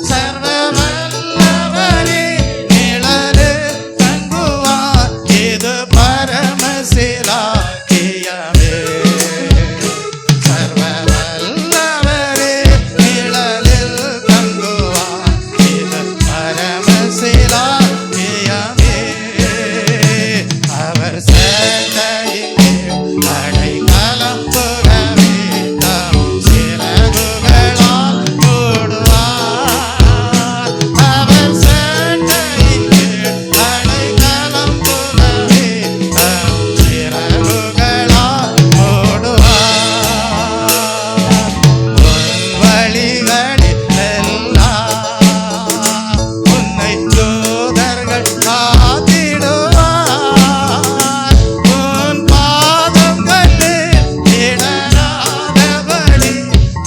சர்வவல்லவரே நிழலே தங்குவார் இது பரமசிலாக்கியமே. சர்வவல்லவரே நிழலில் தங்குவார் இது பரமசிலாக்கியமே. அவர் சேட்டையிலே அடைக்கலம் புகவே தம் சிறகுகளால் மூடுவார். அவர் சேட்டையிலே அடைக்கலம் புகவே தம் சிறகுகளால் மூடுவார். உன் வழிகளில் எல்லாம் உன்னை தூதர்கள் காத்திடுவார். உன் பாதங்களில் இடராதபடி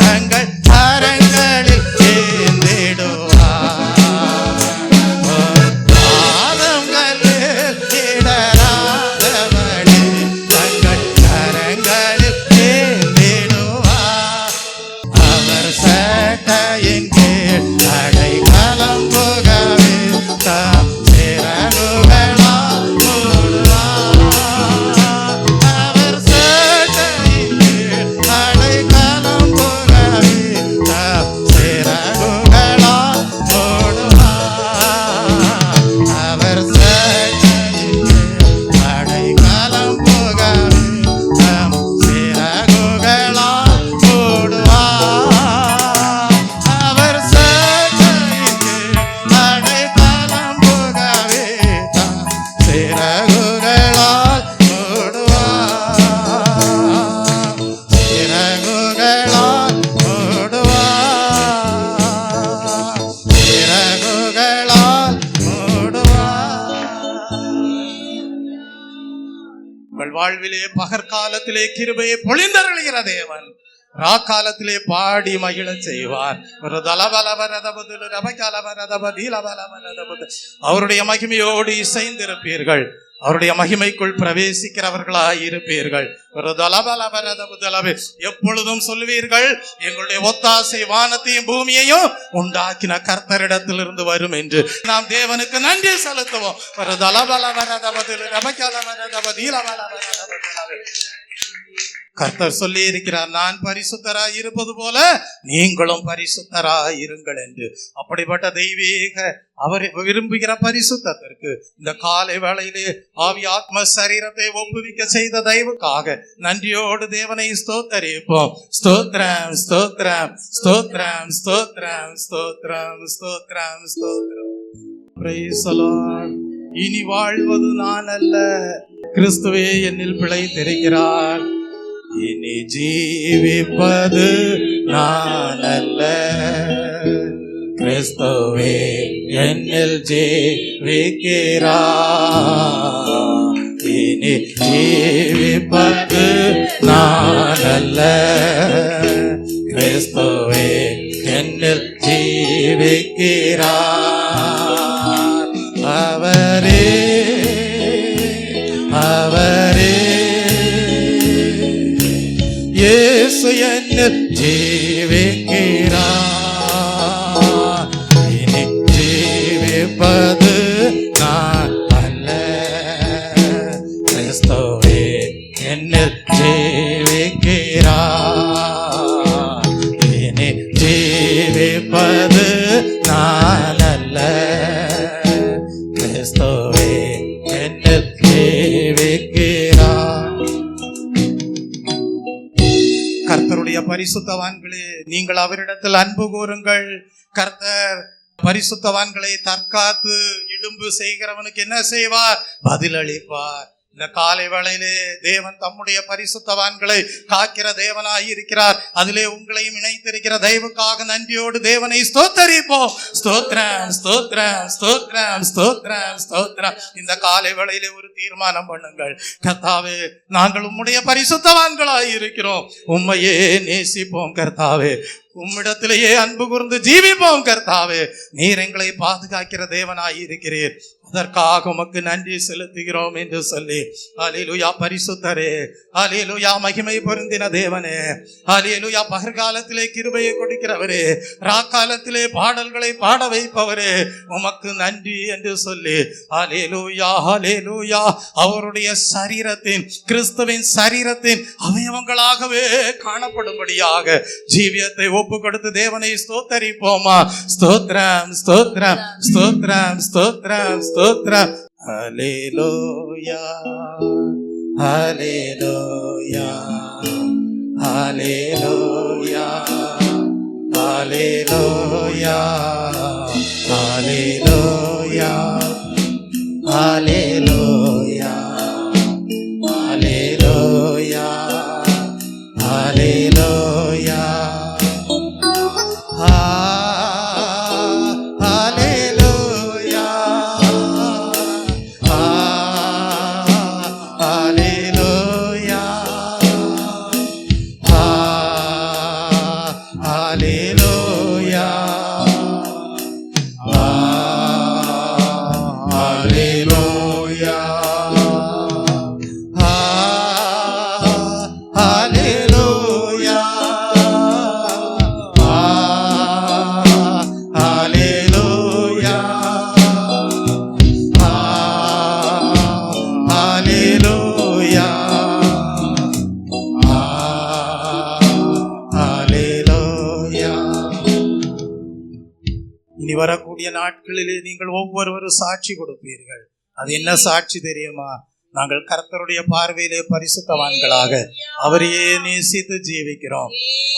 தங்கள் கரங்களில் ஏந்திடுவார். உன் பாதங்களில் இடராதபடி தங்கள் கரங்களில் ஏந்திடுவார். அவர் சேட்டையின் கீழ் அடைக்கலம் புகவே தம் சிறகுகளால் மூடுவார். அவர் சேட்டையின் கீழ் அடைக்கலம் புகவே தம் சிறகுகளால் மூடுவார். அவர் சேட்டையின் கீழ் அடைக்கலம் புகவே தம் சிறகுகளால் மூடுவார். அவர் சேட்டையின் கீழ் அடைக்கலம் புகவே தம் சிறகுகளால் மூடுவார். சிறகுகளால் மூடுவார். சிறகுகளால் மூடுவார். உங்கள் வாழ்விலே பகற்காலத்திலே கிருபையை பொழிந்தருளுகிற தேவன் ராக்காலத்திலே பாடி மகிழ செய்வார். ஒரு அவருடைய மகிமையோடு இசைந்திருப்பீர்கள். அவருடைய மகிமைக்குள் பிரவேசிக்கிறவர்களாய் இருப்பீர்கள். ஒரு தலபலவரதமுதலவே எப்பொழுதும் சொல்வீர்கள், எங்களுடைய ஒத்தாசை வானத்தையும் பூமியையும் உண்டாக்கின கர்த்தரிடத்திலிருந்து வரும் என்று நாம் தேவனுக்கு நன்றி செலுத்துவோம். ஒரு தலபலவரதமுதலவே கர்த்தர் சொல்லி இருக்கிறார், நான் பரிசுத்தராய் இருப்பது போல நீங்களும் பரிசுத்தராய் இருங்கள் என்று. அப்படிப்பட்ட தெய்வீக அவர் விரும்புகிற பரிசுத்தத்திற்கு இந்த காலை வேளையிலே ஆவி ஆத்ம சரீரத்தை ஒப்புவிக்க செய்த தெய்வக்காக நன்றியோடு தேவனை ஸ்தோத்தரிப்போம். ஸ்தோத்ரம் ஸ்தோத்ரம் ஸ்தோத்ரம் ஸ்தோத்ரம் ஸ்தோத்ரம் ஸ்தோத்ரம் ஸ்தோத்ரம். Praise the Lord. இனி வாழ்வது நான் அல்ல, கிறிஸ்துவே என்னில் பிழைத்திருக்கிறார். இனி ஜீவிப்பது நான் அல்ல, கிறிஸ்துவே என்னில் ஜீவிக்கிறார். இனி ஜீவிப்பது நான் அல்ல, கிறிஸ்துவே என்னில் ஜீவிக்கிறார். அவரே அவரே இயேசு என்னில் ஜீவிக்கிறார். இனி ஜீவிப்பது நான் அல்ல, கிறிஸ்துவே என்னில் ஜீவிக்கிறார். இனி ஜீவிப்பது நான் அல்ல, பரிசுத்தவான்களே, நீங்கள் அவரிடத்தில் அன்பு கூறுங்கள். கர்த்தர் பரிசுத்தவான்களை தற்காத்து இடும்பு செய்கிறவனுக்கு என்ன செய்வார்? பதிலளிப்பார். இந்த காலை வேளையிலே தேவன் தம்முடைய பரிசுத்தவான்களை காக்கிற தேவனாய் இருக்கிறார். அதிலே உங்களையும் இணைத்திருக்கிற தயவுக்காக நன்றியோடு தேவனை ஸ்தோத்தரிப்போம். ஸ்தோத்திரம், ஸ்தோத்திரம், ஸ்தோத்திரம், ஸ்தோத்திரம், ஸ்தோத்திரம். இந்த காலை வேளையிலே ஒரு தீர்மானம் பண்ணுங்கள். கர்த்தாவே, நாங்கள் உம்முடைய பரிசுத்தவான்களாய் இருக்கிறோம். உம்மையே நேசிப்போம் கர்த்தாவே. உம்மிடத்திலேயே அன்பு கூர்ந்து ஜீவிப்போம் கர்த்தாவே. நீர் எங்களை பாதுகாக்கிற தேவனாய் இருக்கிறீர். அதற்காக உமக்கு நன்றி செலுத்துகிறோம் என்று சொல்லி, அல்லேலூயா பரிசுத்தரே, அல்லேலூயா மகிமை பொருந்தின தேவனே, அல்லேலூயா பகற்காலத்திலே கிருபையை கொடுக்கிறவரே, ராக்காலத்திலே பாடல்களை பாட வைப்பவரே, உமக்கு நன்றி என்று சொல்லி, அல்லேலூயா அல்லேலூயா அவருடைய சரீரத்தின், கிறிஸ்துவின் சரீரத்தின் அவயவங்களாகவே காணப்படும்படியாக ஜீவியத்தை ஒப்பு கொடுத்து தேவனை ஸ்தோத்தரிப்போமா. ஸ்தோத்திரம், ஸ்தோத்திரம், ஸ்தோத்திரம், ஸ்தோத்திரம், ஸ்தோத்திரம். ஹல்லேலூயா, ஹல்லேலூயா, ஹல்லேலூயா, ஹல்லேலூயா, ஹல்லேலூயா, ஹல்லேலூயா, ஹல்லேலூயா, ஹல்லேலூயா. இனி வரக்கூடிய நாட்களிலே நீங்கள் ஒவ்வொருவரும் சாட்சி கொடுப்பீர்கள். அது என்ன சாட்சி தெரியுமா? நாங்கள் கர்த்தருடைய பார்வையிலே பரிசுத்தவான்களாக அவரையே நேசித்து ஜீவிக்கிறோம்.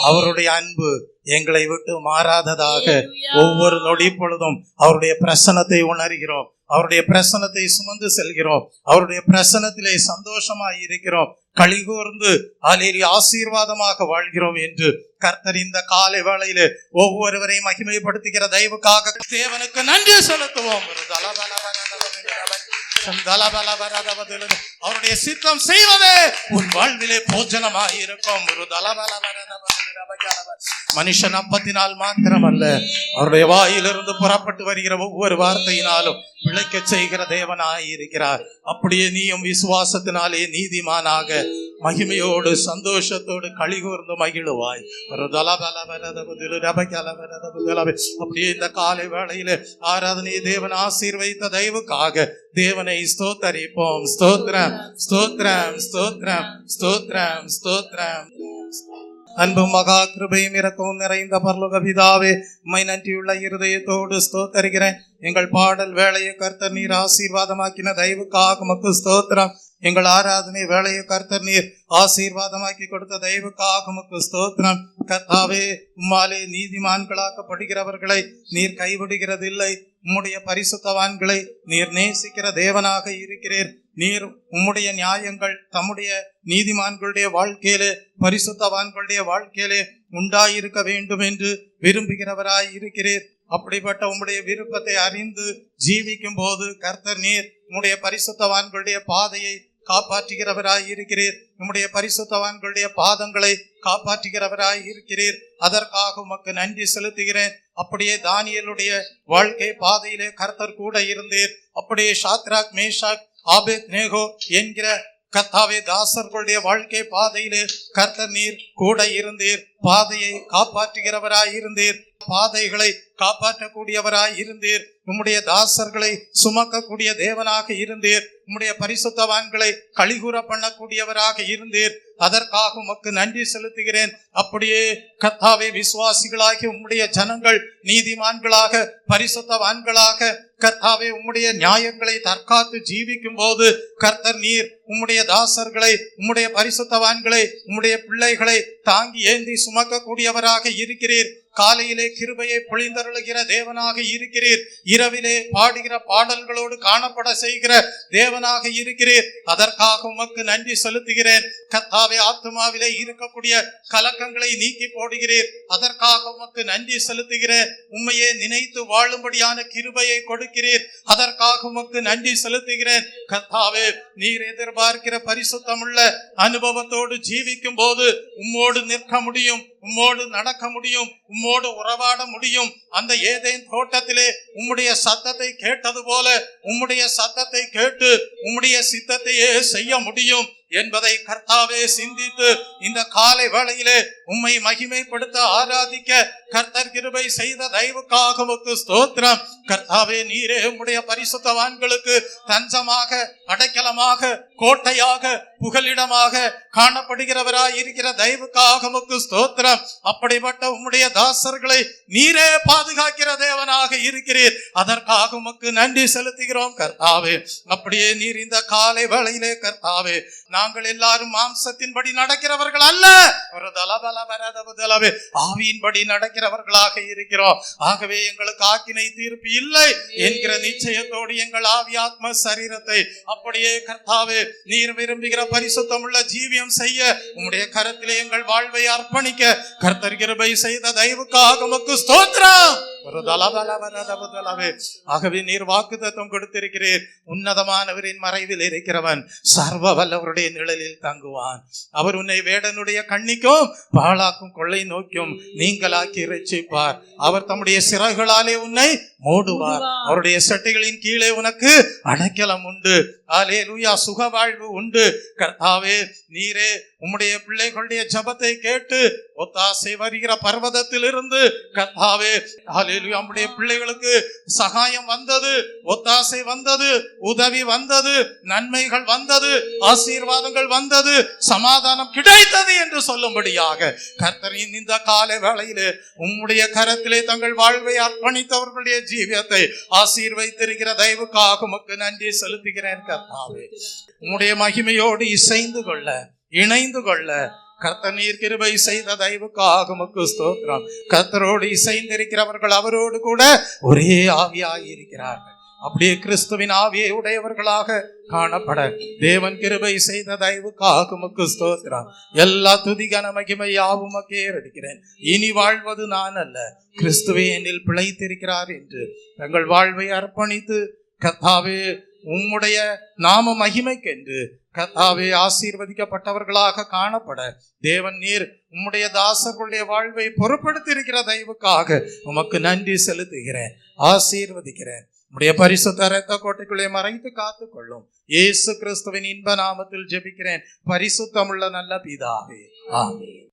அவருடைய அன்பு எங்களை விட்டு மாறாததாக ஒவ்வொரு நொடி பொழுதும் அவருடைய பிரசன்னத்தை உணர்கிறோம். அவருடைய பிரசன்னத்தை சுமந்து செல்கிறோம். அவருடைய பிரசன்னத்திலே சந்தோஷமாய் இருக்கிறோம். களிகூர்ந்து அல்லேலூயா ஆசீர்வாதமாக வாழ்கிறோம் என்று கர்த்தர் இந்த காலை வேளையிலே ஒவ்வொருவரையும் மகிமைப்படுத்துகிற தயவுக்காக தேவனுக்கு நன்றி செலுத்துவோம். அவருடைய சித்தம் செய்வதே உன் வாழ்விலே போஜனமாய் இருக்கும். மனுஷன் அப்பத்தினால் மாத்திரமல்ல, அவருடைய வாயிலிருந்து புறப்பட்டு வருகிற ஒவ்வொரு வார்த்தையினாலும் பிழைக்க செய்கிற தேவனாய் இருக்கிறார். அப்படியே நீயும் விசுவாசத்தினாலே நீதிமானாக மகிமையோடு சந்தோஷத்தோடு களிகூர்ந்து மகிழுவாய். அப்படியே இந்த காலை வேளையில ஆராதனை தேவன் ஆசீர்வதித்த தயவுக்காக தேவனை ஸ்தோத்தரிப்போம். ஸ்தோத்திரம், ஸ்தோத்திரம், ஸ்தோத்திரம், ஸ்தோத்திரம், ஸ்தோத்திரம். அன்பும் மகா கிருபையும் இரக்கமும் நிறைந்த பரலோக பிதாவே, உம்மை நன்றியுள்ள இருதயத்தோடு ஸ்தோத்தரிக்கிறேன். எங்கள் பாடல் வேளையை கர்த்தர் நீர் ஆசீர்வாதமாக்கின தயவுக்காக உமக்கு ஸ்தோத்திரம். எங்கள் ஆராதனை வேளையை கர்த்தர் நீர் ஆசீர்வாதமாக்கி கொடுத்த தயவுக்காக உமக்கு ஸ்தோத்திரம். கர்த்தாவே, உம்மாலே நீதிமான்களாக்கப்படுகிறவர்களை நீர் கைவிடுகிறதில்லை. உம்முடைய பரிசுத்தவான்களை நீர் நேசிக்கிற தேவனாக இருக்கிறீர். நீர் உம்முடைய நியாயங்கள் தம்முடைய நீதிமான்களுடைய வாழ்க்கையிலே பரிசுத்தவான்களுடைய வாழ்க்கையிலே உண்டாயிருக்க வேண்டும் என்று விரும்புகிறவராய் இருக்கிறீர். அப்படிப்பட்ட உம்முடைய விருப்பத்தை அறிந்து ஜீவிக்கும் போது கர்த்தர் நீர் உம்முடைய பரிசுத்தவான்களுடைய பாதையை காப்பாற்றுகிறவராய் இருக்கிறீர். உம்முடைய பரிசுத்தவான்களுடைய பாதங்களை காப்பாற்றுகிறவராய் இருக்கிறீர். அதற்காக உமக்கு நன்றி செலுத்துகிறேன். அப்படியே தானியேலுடைய வாழ்க்கை பாதையிலே கர்த்தர் கூட இருந்தீர். அப்படியே ஷாத்ராக், மேஷாக், ஆபேத்நேகோ என்கிற கர்த்தாவே தாசர்களுடைய வாழ்க்கை பாதையிலே கர்த்தர் நீர் கூட இருந்தீர். பாதையை காப்பாற்றுகிறவராய் இருந்தீர். பாதைகளை காப்பாற்றக்கூடியவராய் இருந்தீர். உம்முடைய தாசர்களை சுமக்கக்கூடிய தேவனாக இருந்தீர். உம்முடைய பரிசுத்தவான்களை கழிகூற பண்ணக்கூடியவராக இருந்தீர். அதற்காக உமக்கு நன்றி செலுத்துகிறேன். அப்படியே கர்த்தாவே, விசுவாசிகளாகி உம்முடைய ஜனங்கள் நீதிமான்களாக பரிசுத்தவான்களாக கர்த்தாவே உம்முடைய நியாயங்களை தற்காத்து ஜீவிக்கும் போது கர்த்தர் நீர் உம்முடைய தாசர்களை, உம்முடைய பரிசுத்தவான்களை, உம்முடைய பிள்ளைகளை தாங்கி ஏந்தி சுமக்கக்கூடியவராக இருக்கிறீர். காலையிலே கிருபையை பொழிந்தருளுகிற தேவனாக இருக்கிறீர். இரவிலே பாடுகிற பாடல்களோடு காணப்பட செய்கிற தேவனாக இருக்கிறீர். அதற்காக உமக்கு நன்றி செலுத்துகிறேன். கர்த்தாவே, ஆத்துமாவிலே இருக்கக்கூடிய கலக்கங்களை நீக்கி போடுகிறீர். அதற்காக உமக்கு நன்றி செலுத்துகிறேன். உம்மையே நினைத்து வாழும்படியான கிருபையை கொடுக்கிறீர். அதற்காக உமக்கு நன்றி செலுத்துகிறேன். கர்த்தாவே, நீர் எதிர்பார்க்கிற பரிசுத்தமுள்ள அனுபவத்தோடு ஜீவிக்கும் போது உம்மோடு நிற்க முடியும், உம்மோடு நடக்க முடியும், உம்மோடு உறவாட முடியும். அந்த ஏதேன் தோட்டத்திலே உம்முடைய சத்தத்தை கேட்டது போல உம்முடைய சத்தத்தை கேட்டு உம்முடைய சித்தத்தையே செய்ய முடியும் என்பதை கர்த்தாவே சிந்தித்து இந்த காலை வேளையிலே உம்மை மகிமைப்படுத்த ஆராதிக்க கர்த்தர் கிருபை செய்த தயவுக்காக உமக்கு ஸ்தோத்திரம். கர்த்தாவே, நீரே உம்முடைய பரிசுத்தவான்களுக்கு தஞ்சமாக, அடைக்கலமாக, கோட்டையாக, புகலிடமாக காணப்படுகிறவராய் இருக்கிற தயவுக்காக உமக்கு ஸ்தோத்திரம். அப்படிப்பட்ட உம்முடைய தாசர்களை நீரே பாதுகாக்கிற தேவனாக இருக்கிறீர். அதற்காக உமக்கு நன்றி செலுத்துகிறோம் கர்த்தாவே. அப்படியே நீர் இந்த காலை வேளையிலே கர்த்தாவே, நாங்கள் எல்லாரும் மாம்சத்தின்படி நடக்கிறவர்கள் அல்ல, ஒரு தலபலவரதபுதலவே ஆவியின்படி நடக்கிறவர்களாக இருக்கிறோம். ஆகவே எங்களுக்கு ஆக்கினை தீர்ப்பு இல்லை என்கிற நிச்சயத்தோடு எங்கள் ஆவி ஆத்ம சரீரத்தை அப்படியே கர்த்தாவே நீர் விரும்புகிற பரிசுத்தமுள்ள ஜீவியம் செய்ய உம்முடைய கரத்திலே எங்கள் வாழ்வை அர்ப்பணிக்க கர்த்தர் கிருபை செய்த தயவுக்காக உமக்கு ஸ்தோத்திரம். ஒரு தலபலவரதபுதலவே. ஆகவே நீர் வாக்குத்தத்தம் கொடுத்திருக்கிறீர். உன்னதமானவரின் மறைவில் இருக்கிறவன் சர்வ வல்லவருடைய நிழலில் தங்குவான். அவர் உன்னை வேடனுடைய கண்ணிக்கும் பாழாக்கும் கொள்ளை நோக்கும் நீங்களாக்கி இரட்சிப்பார். அவர் தம்முடைய சிறகுகளாலே உன்னை மூடுவார். அவருடைய சட்டைகளின் கீழே உனக்கு அடைக்கலம் உண்டு. அல்லேலூயா, சுக வாழ்வு உண்டு. கர்த்தாவே, நீரே உம்முடைய பிள்ளைகளுடைய ஜபத்தை கேட்டு ஒத்தாசை வருகிற பர்வதத்தில் இருந்து கர்த்தாவே அல்லேலூயா உம்முடைய பிள்ளைகளுக்கு சகாயம் வந்தது, ஒத்தாசை வந்தது, உதவி வந்தது, நன்மைகள் வந்தது, ஆசீர்வாதங்கள் வந்தது, சமாதானம் கிடைத்தது என்று சொல்லும்படியாக கர்த்தரின் இந்த காலை வேளையிலே உம்முடைய கரத்திலே தங்கள் வாழ்வை அர்ப்பணித்தவர்களுடைய ஜீவியத்தை ஆசீர்வதித்திருக்கிற தயவுக்காக உமக்கு நன்றி செலுத்துகிறேன். கர்த்தாவே, உம்முடைய மகிமையோடு இசைந்து கொள்ள, இணைந்து கொள்ள கர்த்தர் நீர் கிருபை செய்த தயவுக்காக உமக்கு ஸ்தோத்திரம். கர்த்தரோடு இசைந்திருக்கிறவர்கள் அவரோடு கூட ஒரே ஆவியாய் இருக்கிறார்கள். அப்படியே கிறிஸ்துவின் ஆவியை உடையவர்களாக காணப்பட தேவன் கிருபை செய்த தயவுக்காக உமக்கு ஸ்தோத்திரம். எல்லா துதிகன மகிமை யாவும் உமக்கே எடுக்கிறேன். இனி வாழ்வது நான் அல்ல, கிறிஸ்துவே என்னில் பிழைத்திருக்கிறார் என்று தங்கள் வாழ்வை அர்ப்பணித்து கர்த்தாவே உம்முடைய நாம மகிமைக்கென்று கர்த்தாவே ஆசீர்வதிக்கப்பட்டவர்களாக காணப்பட தேவன் நீர் உம்முடைய தாசர்களுடைய வாழ்வை பொறுப்படுத்தி இருக்கிற தயவுக்காக உமக்கு நன்றி செலுத்துகிறேன், ஆசீர்வதிக்கிறேன். உம்முடைய பரிசுத்த இரத்த கோட்டைக்குள்ளே மறைத்து காத்துக் கொள்ளும். இயேசு கிறிஸ்துவின் இன்ப நாமத்தில் ஜெபிக்கிறேன், பரிசுத்தமுள்ள நல்ல பிதாவே, ஆமென்.